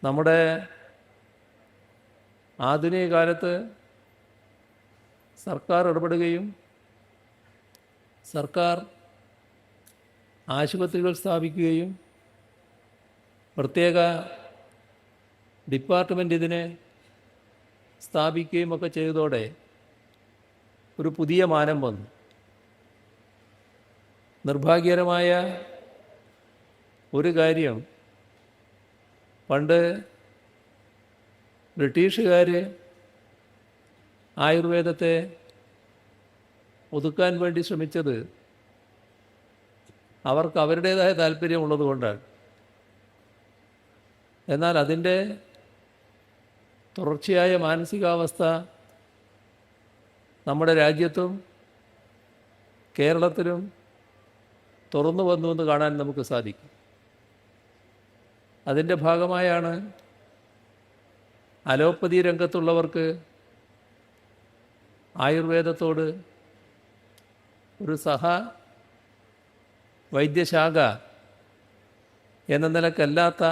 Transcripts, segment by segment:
നമ്മുടെ ആധുനിക കാലത്ത് സർക്കാർ ഇടപെടുകയും സർക്കാർ ആശുപത്രികൾ സ്ഥാപിക്കുകയും പ്രത്യേക ഡിപ്പാർട്ട്മെൻ്റ് ഇതിനെ സ്ഥാപിക്കുകയും ഒക്കെ ചെയ്തതോടെ ഒരു പുതിയ മാനം വന്നു. നിർഭാഗ്യകരമായ ഒരു കാര്യം, പണ്ട് ബ്രിട്ടീഷുകാർ ആയുർവേദത്തെ ഒതുക്കാൻ വേണ്ടി ശ്രമിച്ചത് അവർക്ക് അവരുടേതായ താല്പര്യമുള്ളത് കൊണ്ടാണ്. എന്നാൽ അതിൻ്റെ തുടർച്ചയായ മാനസികാവസ്ഥ നമ്മുടെ രാജ്യത്തും കേരളത്തിലും തുറന്നു വന്നുവെന്ന് കാണാൻ നമുക്ക് സാധിക്കും. അതിൻ്റെ ഭാഗമായാണ് അലോപ്പതി രംഗത്തുള്ളവർക്ക് ആയുർവേദത്തോട് ഒരു വൈദ്യശാഖ എന്ന നിലക്കല്ലാത്ത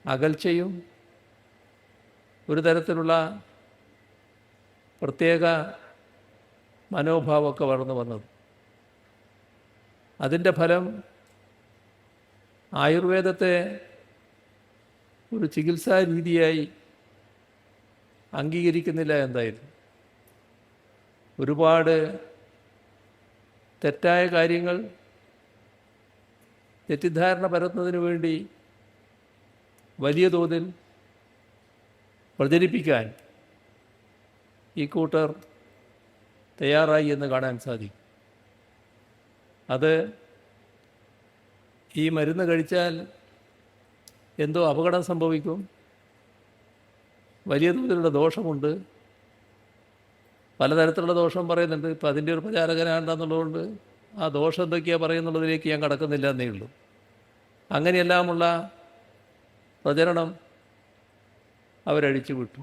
അകൽച്ചയും ഒരു തരത്തിലുള്ള പ്രത്യേക മനോഭാവമൊക്കെ വളർന്നു വന്നത്. അതിൻ്റെ ഫലം ആയുർവേദത്തെ ഒരു ചികിത്സാ രീതിയായി അംഗീകരിക്കുന്നില്ല എന്തായിരുന്നു. ഒരുപാട് തെറ്റായ കാര്യങ്ങൾ തെറ്റിദ്ധാരണ പരത്തുന്നതിന് വേണ്ടി വലിയ തോതിൽ പ്രചരിപ്പിക്കാൻ ഈ കൂട്ടർ തയ്യാറായി എന്ന് കാണാൻ സാധിക്കും. അത് ഈ മരുന്ന് കഴിച്ചാൽ എന്തോ അപകടം സംഭവിക്കും, വലിയ തോതിലുള്ള ദോഷമുണ്ട്, പലതരത്തിലുള്ള ദോഷം പറയുന്നുണ്ട്. ഇപ്പം അതിൻ്റെ ഒരു പ്രചാരകനാണെന്നുള്ളതുകൊണ്ട് ആ ദോഷം എന്തൊക്കെയാണ് പറയുന്നുള്ളതിലേക്ക് ഞാൻ കടക്കുന്നില്ല എന്നേ ഉള്ളൂ. അങ്ങനെയെല്ലാമുള്ള പ്രചരണം അവരഴിച്ചു വിട്ടു.